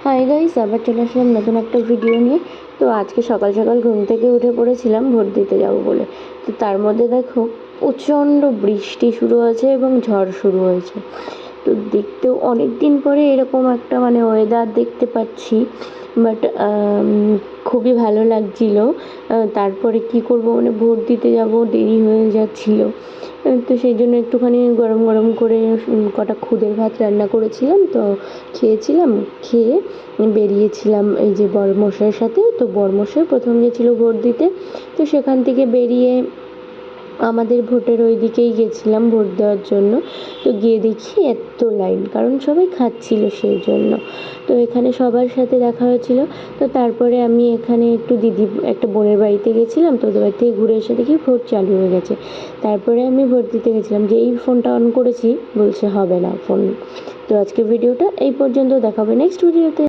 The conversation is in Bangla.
হাই গাইস, আবার চলে আসলাম নতুন একটা ভিডিও নিয়ে। তো আজকে সকাল সকাল ঘুম থেকে উঠে পড়েছিলাম ভোট দিতে যাব বলে। তো তার মধ্যে দেখো প্রচণ্ড বৃষ্টি শুরু হয়েছে এবং ঝড় শুরু হয়েছে। তো দেখতেও অনেক দিন পরে এরকম একটা ওয়েদার দেখতে পাচ্ছি। বাট খুবই ভালো লাগছিল। তারপরে কি করব, ভোট দিতে যাব, দেরি হয়ে যাচ্ছিল। তো সেই জন্য একটুখানি গরম গরম করে কটা খুদের ভাত রান্না করেছিলাম, তো খেয়েছিলাম। খেয়ে বেরিয়েছিলাম এই যে বড়মশাইয়ের সাথে। তো বড়মশাই প্রথম গেছিলো ভোট দিতে। তো সেখান থেকে বেরিয়ে আমাদের ভোটের ওই দিকেই গেছিলাম ভোট দেওয়ার জন্য। তো গিয়ে দেখি এত লাইন, কারণ সবাই খাচ্ছিল সেই জন্য। তো এখানে সবার সাথে দেখা হয়েছিল। তো তারপরে আমি এখানে একটু একটা বোনের বাড়িতে গেছিলাম। তো ওদের বাড়ি থেকে ঘুরে এসে দেখি ভোট চালু হয়ে গেছে। তারপরে আমি ভোট দিতে গেছিলাম, যেই ফোনটা অন করেছি বলছে হবে না ফোন। তো আজকে ভিডিওটা এই পর্যন্ত, দেখাবে নেক্সট ভিডিওতে।